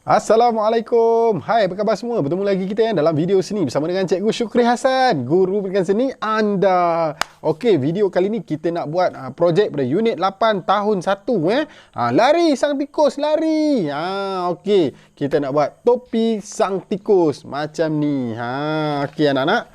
Assalamualaikum. Hai, apa khabar semua? Bertemu lagi kita dalam video sini bersama dengan Cikgu Syukri Hassan, guru pendidikan seni anda. Okey, video kali ni kita nak buat projek pada unit 8 tahun 1 lari sang tikus, lari. Okey, kita nak buat topi sang tikus macam ni. Okey anak-anak.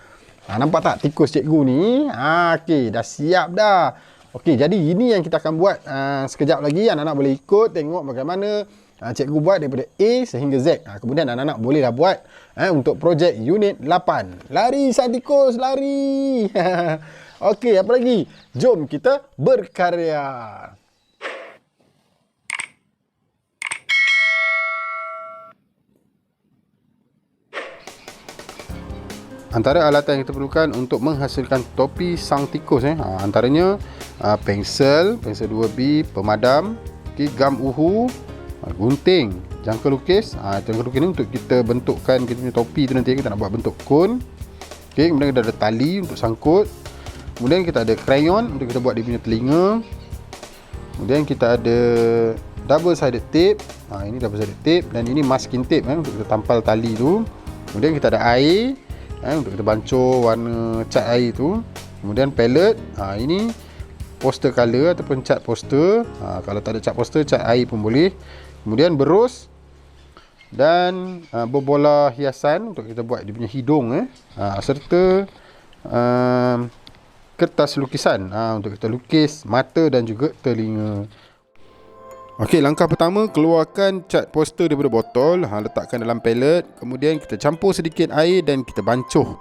Nampak tak tikus cikgu ni? Okey, dah siap dah. Okey, jadi ini yang kita akan buat sekejap lagi. Anak-anak boleh ikut tengok bagaimana cikgu buat daripada A sehingga Z. Kemudian anak-anak bolehlah buat untuk projek unit 8. Lari sang tikus, lari. Okey, apa lagi? Jom kita berkarya. Antara alatan yang kita perlukan untuk menghasilkan topi sang tikus antaranya pensel 2B, pemadam, gam uhu, gunting, jangka lukis. Jangka lukis ni untuk kita bentukkan kita punya topi tu, nanti kita nak buat bentuk kon. Okey, kemudian kita ada tali untuk sangkut. Kemudian kita ada krayon untuk kita buat dia punya telinga. Kemudian kita ada double sided tape. Ini double sided tape dan ini masking tape untuk kita tampal tali tu. Kemudian kita ada air untuk kita bancuh warna cat air tu. Kemudian palette. Ini poster color ataupun cat poster. Kalau tak ada cat poster, cat air pun boleh. Kemudian berus dan berbola hiasan untuk kita buat dia punya hidung serta kertas lukisan untuk kita lukis mata dan juga telinga. Okey, langkah pertama, keluarkan cat poster daripada botol, letakkan dalam palette, kemudian kita campur sedikit air dan kita bancuh.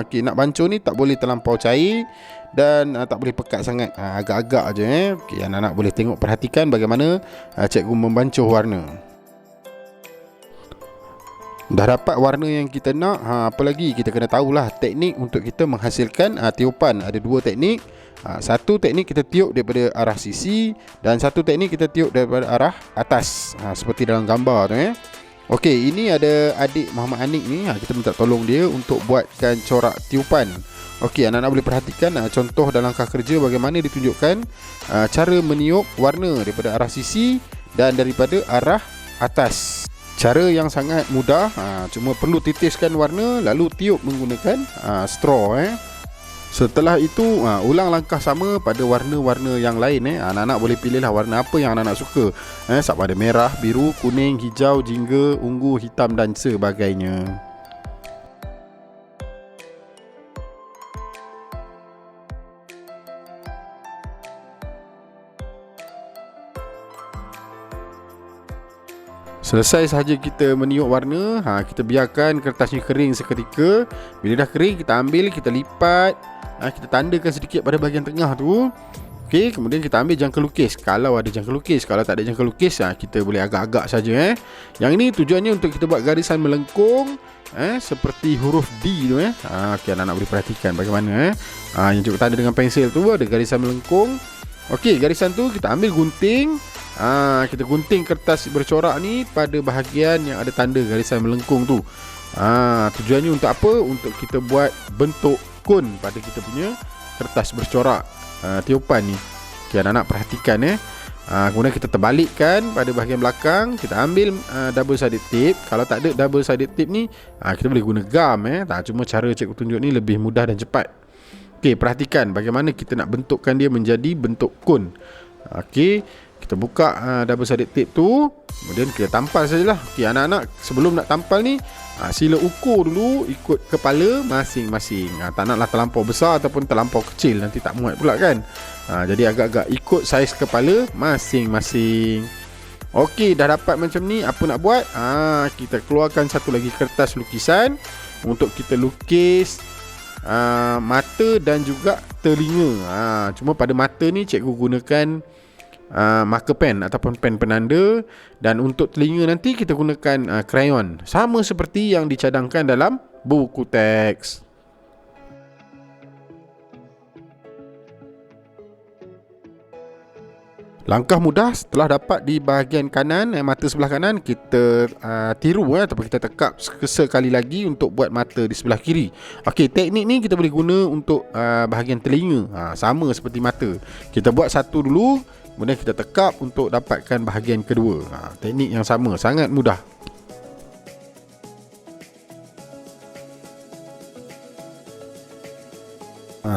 Okey, nak bancuh ni tak boleh terlampau cair dan tak boleh pekat sangat, agak-agak aje. Okey, anak-anak boleh tengok, perhatikan bagaimana cikgu membancuh warna. Dah dapat warna yang kita nak, apa lagi kita kena tahulah teknik untuk kita menghasilkan tiupan. Ada dua teknik. Satu teknik kita tiup daripada arah sisi dan satu teknik kita tiup daripada arah atas, seperti dalam gambar tu Okey, ini ada adik Muhammad Anik ni, kita minta tolong dia untuk buatkan corak tiupan. Okey, anak-anak boleh perhatikan contoh dan langkah kerja bagaimana ditunjukkan cara meniup warna daripada arah sisi dan daripada arah atas. Cara yang sangat mudah, cuma perlu titiskan warna lalu tiup menggunakan straw Setelah itu ulang langkah sama pada warna-warna yang lain Anak-anak boleh pilihlah warna apa yang anak-anak suka. Sama ada merah, biru, kuning, hijau, jingga, ungu, hitam dan sebagainya. Selesai sahaja kita meniup warna, kita biarkan kertasnya kering seketika. Bila dah kering, kita ambil, kita lipat, kita tandakan sedikit pada bahagian tengah tu. Okey, kemudian kita ambil jangka lukis. Kalau ada jangka lukis, kalau tak ada jangka lukis, kita boleh agak-agak saja Yang ini tujuannya untuk kita buat garisan melengkung seperti huruf D tu Okey, anak-anak boleh perhatikan bagaimana yang cikgu tanda dengan pensel tu ada garisan melengkung. Okey, garisan tu kita ambil gunting. Kita gunting kertas bercorak ni pada bahagian yang ada tanda garisan melengkung tu. Tujuannya untuk apa? Untuk kita buat bentuk kon pada kita punya kertas bercorak tiupan ni. Okay, anak-anak perhatikan kemudian kita terbalikkan pada bahagian belakang. Kita ambil double sided tape. Kalau tak ada double sided tape ni, kita boleh guna gam Cuma cara cikgu tunjuk ni lebih mudah dan cepat. Okay, perhatikan bagaimana kita nak bentukkan dia menjadi bentuk kon. Okay, kita buka double sided tape tu, kemudian kita tampal sajalah. Okey, anak-anak sebelum nak tampal ni, sila ukur dulu ikut kepala masing-masing. Tak naklah terlampau besar ataupun terlampau kecil, nanti tak muat pula kan. Jadi agak-agak ikut saiz kepala masing-masing. Okey, dah dapat macam ni, apa nak buat? Kita keluarkan satu lagi kertas lukisan untuk kita lukis mata dan juga telinga. Cuma pada mata ni cikgu gunakan marker pen ataupun pen penanda, dan untuk telinga nanti kita gunakan krayon, sama seperti yang dicadangkan dalam buku teks. Langkah mudah setelah dapat di bahagian kanan, mata sebelah kanan, kita tiru ataupun kita tekap sekali lagi untuk buat mata di sebelah kiri. Okey, teknik ni kita boleh guna untuk bahagian telinga, sama seperti mata. Kita buat satu dulu, kemudian kita tekap untuk dapatkan bahagian kedua. Teknik yang sama, sangat mudah.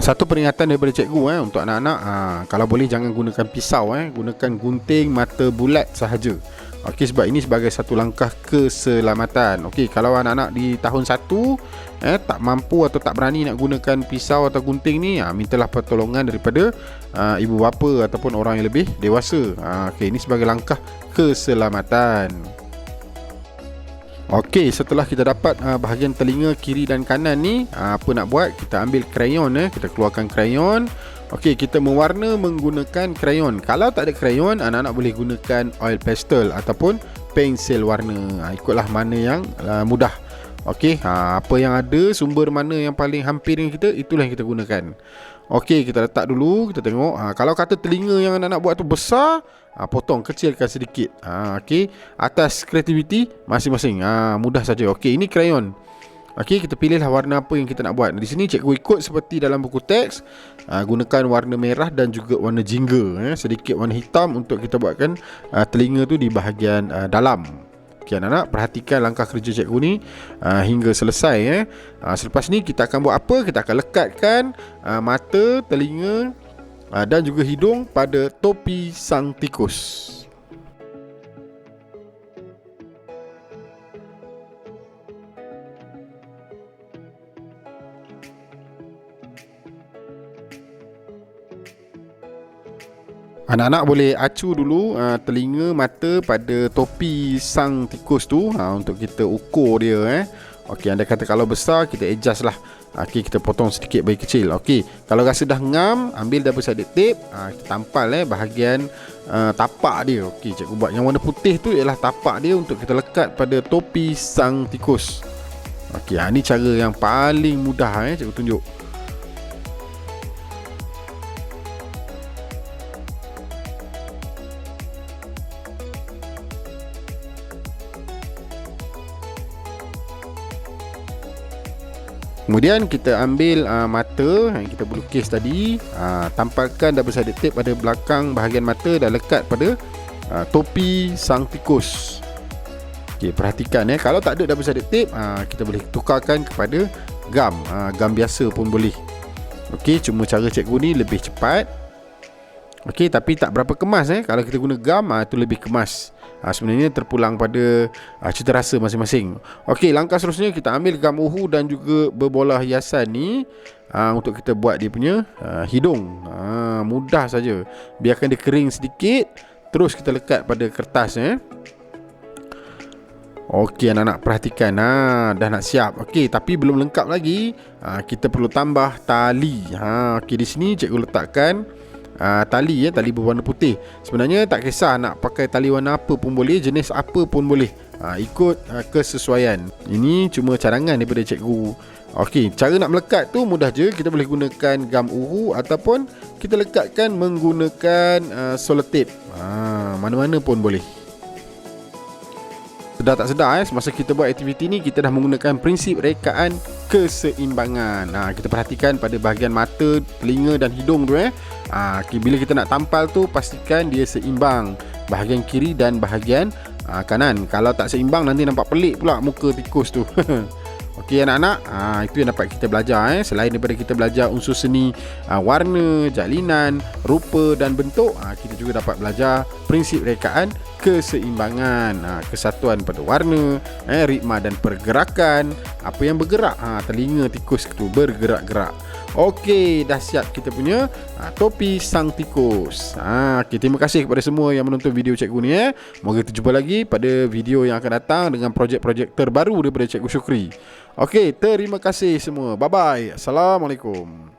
Satu peringatan daripada cikgu untuk anak-anak, kalau boleh jangan gunakan pisau, gunakan gunting mata bulat sahaja. Okey, sebab ini sebagai satu langkah keselamatan. Okey, kalau anak-anak di tahun 1 tak mampu atau tak berani nak gunakan pisau atau gunting ni, mintalah pertolongan daripada ibu bapa ataupun orang yang lebih dewasa. Okey, ini sebagai langkah keselamatan. Okey, setelah kita dapat bahagian telinga kiri dan kanan ni, apa nak buat? Kita ambil krayon, kita keluarkan krayon. Okey, kita mewarna menggunakan krayon. Kalau tak ada krayon, anak-anak boleh gunakan oil pastel ataupun pensel warna. Ikutlah mana yang mudah. Okey, apa yang ada, sumber mana yang paling hampir dengan kita, itulah yang kita gunakan. Okey, kita letak dulu, kita tengok. Kalau kata telinga yang anak-anak buat tu besar, potong, kecilkan sedikit. Okey, atas kreativiti masing-masing. Mudah saja. Okey, ini krayon. Okey, kita pilihlah warna apa yang kita nak buat. Di sini cikgu ikut seperti dalam buku teks. Gunakan warna merah dan juga warna jingga. Sedikit warna hitam untuk kita buatkan telinga tu di bahagian dalam. Okay, anak-anak, perhatikan langkah kerja cikgu ni hingga selesai. Selepas ni kita akan buat apa? Kita akan lekatkan mata, telinga dan juga hidung pada topi sang tikus. Anak-anak boleh acu dulu telinga, mata pada topi sang tikus tu untuk kita ukur dia. Okey, anda kata kalau besar, kita adjust lah. Okey, kita potong sedikit bagi kecil. Okey, kalau rasa dah ngam, ambil double sided tape, kita tampal bahagian tapak dia. Okey, cikgu buat yang warna putih tu ialah tapak dia untuk kita lekat pada topi sang tikus. Okey, ni cara yang paling mudah cikgu tunjuk. Kemudian kita ambil mata yang kita lukis tadi, tampalkan double sided tape pada belakang bahagian mata dan lekat pada topi sang tikus. Okey, perhatikan kalau tak ada double sided tape, kita boleh tukarkan kepada gam. Gam biasa pun boleh. Okey, cuma cara cikgu ni lebih cepat. Okey, tapi tak berapa kemas. Kalau kita guna gam, itu lebih kemas. Sebenarnya terpulang pada cita rasa masing-masing. Okey, langkah seterusnya kita ambil gam uhu dan juga berbola hiasan ni untuk kita buat dia punya hidung. Mudah saja. Biarkan dia kering sedikit, terus kita lekat pada kertas. Okey, anak-anak perhatikan. Dah nak siap. Okey, tapi belum lengkap lagi. Kita perlu tambah tali. Okey, di sini cikgu letakkan tali berwarna putih. Sebenarnya tak kisah nak pakai tali warna apa pun boleh, jenis apa pun boleh. Ikut kesesuaian. Ini cuma cadangan daripada cikgu. Okey, cara nak melekat tu mudah je. Kita boleh gunakan gam uhu ataupun kita lekatkan menggunakan selotip. Mana-mana pun boleh. Sedar tak sedar semasa kita buat aktiviti ni, kita dah menggunakan prinsip rekaan keseimbangan. Kita perhatikan pada bahagian mata, telinga dan hidung tu. Bila kita nak tampal tu, pastikan dia seimbang bahagian kiri dan bahagian kanan. Kalau tak seimbang, nanti nampak pelik pula muka tikus tu. Okey anak-anak, itu yang dapat kita belajar. Selain daripada kita belajar unsur seni warna, jalinan, rupa dan bentuk, kita juga dapat belajar prinsip rekaan keseimbangan, kesatuan pada warna, ritma dan pergerakan. Apa yang bergerak, telinga tikus itu bergerak-gerak. Okey, dah siap kita punya topi sang tikus. Okay, terima kasih kepada semua yang menonton video cikgu ni. Moga kita jumpa lagi pada video yang akan datang dengan projek-projek terbaru daripada Cikgu Syukri. Okey, terima kasih semua. Bye-bye. Assalamualaikum.